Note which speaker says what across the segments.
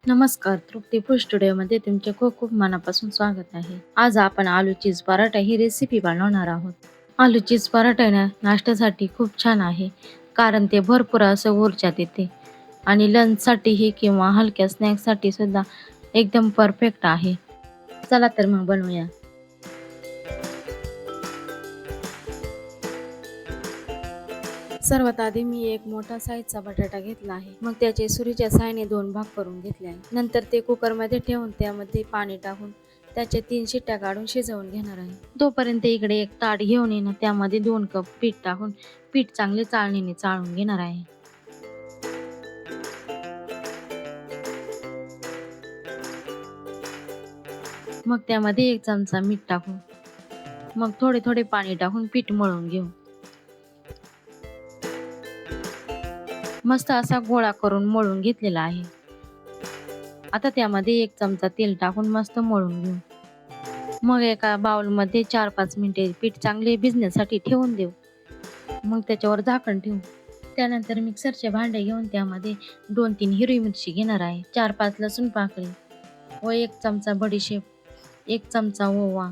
Speaker 1: नमस्कार, तृप्ती फूड स्टुडिओमध्ये तुमचे खूप खूप मनापासून स्वागत आहे. आज आपण आलू चीज पराठा ही रेसिपी बनवणार आहोत. आलू चीज पराठा ना नाश्त्यासाठी खूप छान आहे, कारण ते भरपूर असं ऊर्जा देते आणि लंचसाठीही किंवा हलक्या स्नॅक्ससाठी सुद्धा एकदम परफेक्ट आहे. चला तर मग बनवूया. सर्वात आधी मी एक मोठा साईजचा बटाटा घेतला आहे. मग त्याचे सुरीच्या साहाय्याने 2 भाग करून घेतले आहे. नंतर ते कुकरमध्ये ठेवून त्यामध्ये पाणी टाकून त्याच्या 3 शिट्ट्या काढून शिजवून घेणार आहे. तोपर्यंत इकडे एक ताट घेऊन येणं त्यामध्ये 2 कप पीठ टाकून पीठ चांगले चाळणीने चाळून घेणार आहे. मग त्यामध्ये 1 चमचा मीठ टाकून मग थोडे थोडे पाणी टाकून पीठ मळून घेऊ. मस्त असा गोळा करून मळून घेतलेला आहे. आता त्यामध्ये 1 चमचा तेल टाकून मस्त मळून घेऊ. मग एका बाउलमध्ये 4-5 मिनिटे पीठ चांगले भिजण्यासाठी ठेवून देऊ. मग त्याच्यावर झाकण ठेवू. त्यानंतर मिक्सरचे भांडे घेऊन त्यामध्ये 2-3 हिरवी मिरची घेणार आहे, 4-5 लसूण पाकळी व 1 चमचा बडीशेप, 1 चमचा ओवा,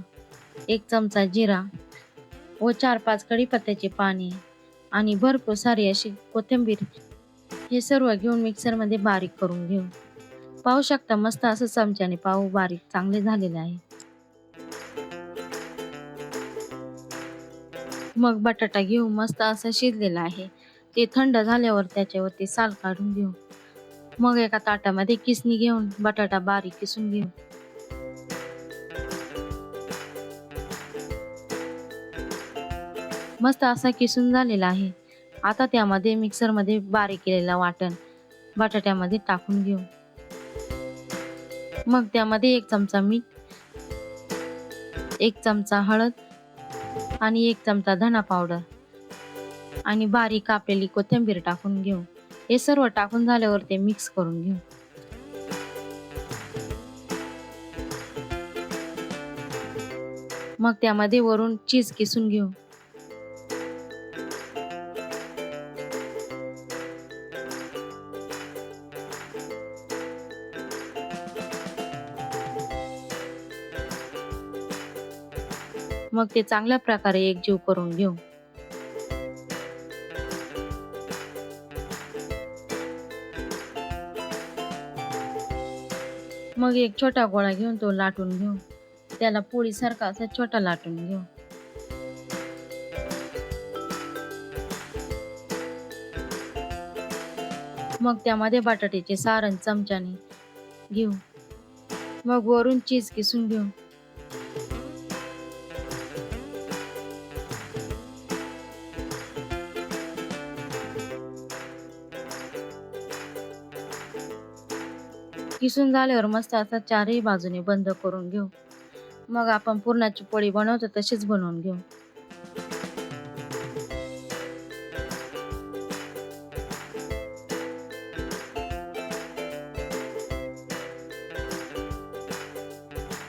Speaker 1: 1 चमचा जिरा व 4-5 कढीपत्त्याचे पाने आणि भरपूर सारी अशी कोथिंबीर हे सर्व घेऊन मिक्सरमध्ये बारीक करून घेऊ. पाहू शकता मस्त असं चमच्याने पाव बारीक चांगले झालेले आहे. मग बटाटा घेऊ मस्त असा शिजलेला आहे. ते थंड झाल्यावर त्याच्यावरती साल काढून घेऊ. मग एका ताटामध्ये किसणी घेऊन बटाटा बारीक किसून घेऊ. मस्त असा किसून झालेला आहे. आता त्यामध्ये मिक्सरमध्ये बारीक केलेला वाटण बटाट्यामध्ये टाकून घेऊ. मग त्यामध्ये 1 चमचा मीठ, 1 चमचा हळद आणि 1 चमचा धना पावडर आणि बारीक कापलेली कोथिंबीर टाकून घेऊ. हे सर्व टाकून झाल्यावर ते मिक्स करून घेऊ. मग त्यामध्ये वरून चीज किसून घेऊ. मग ते चांगल्या प्रकारे एकजीव करून घेऊ. मग एक छोटा गोळा घेऊन तो लाटून घेऊ. त्याला पोळीसारखा असा छोटा लाटून घेऊ. मग त्यामध्ये बटाट्याचे सारण चमच्याने घेऊ. मग वरून चीज किसून घेऊ. किसून झाल्यावर मस्त असा चारही बाजूने बंद करून घेऊ. मग आपण पुरणाची पोळी बनवतो तशीच बनवून घेऊ.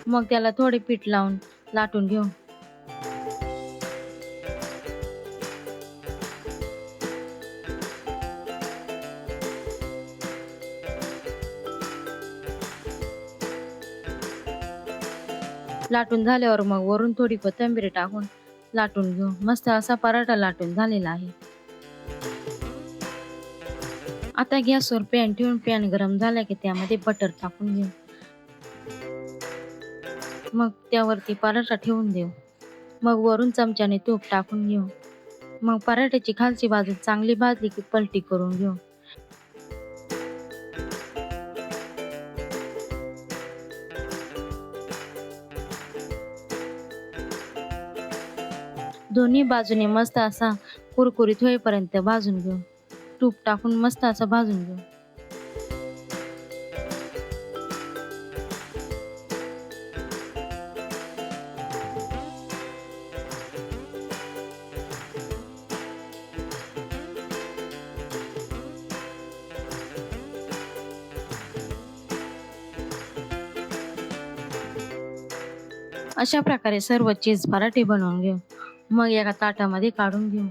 Speaker 1: मग त्याला थोडे पीठ लावून लाटून घेऊ. लाटून झाल्यावर मग वरून थोडी कोथिंबीर टाकून लाटून घेऊ. मस्त असा पराठा लाटून झालेला आहे. आता गॅसवर पॅन ठेवून पॅन गरम झाला की त्यामध्ये बटर टाकून घेऊ. मग त्यावरती पराठा ठेवून देऊ. मग वरून चमच्याने तूप टाकून घेऊ. मग पराठ्याची खालची बाजू चांगली भाजली की पलटी करून घेऊ. दोन्ही बाजूने मस्त असा कुरकुरीत होईपर्यंत भाजून घेऊ. तूप टाकून मस्त असं भाजून घेऊ. अशा प्रकारे सर्व चीज पराठे बनवून घेऊ. मग एका ताटामध्ये काढून घेऊ.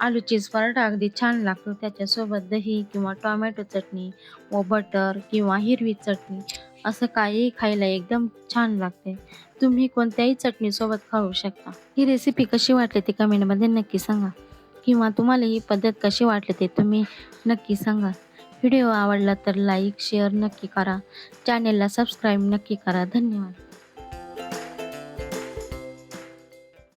Speaker 1: आलू चीज पराठा अगदी छान लागतो. त्याच्यासोबत दही किंवा टोमॅटो चटणी व बटर किंवा हिरवी चटणी असं काहीही खायला एकदम छान लागते. तुम्ही कोणत्याही चटणीसोबत खाऊ शकता. ही रेसिपी कशी वाटली ते कमेंटमध्ये नक्की सांगा किंवा तुम्हाला ही पद्धत कशी वाटली ते तुम्ही नक्की सांगा. व्हिडिओ आवडला तर लाईक, शेअर नक्की करा. चॅनेलला सबस्क्राईब नक्की करा. धन्यवाद.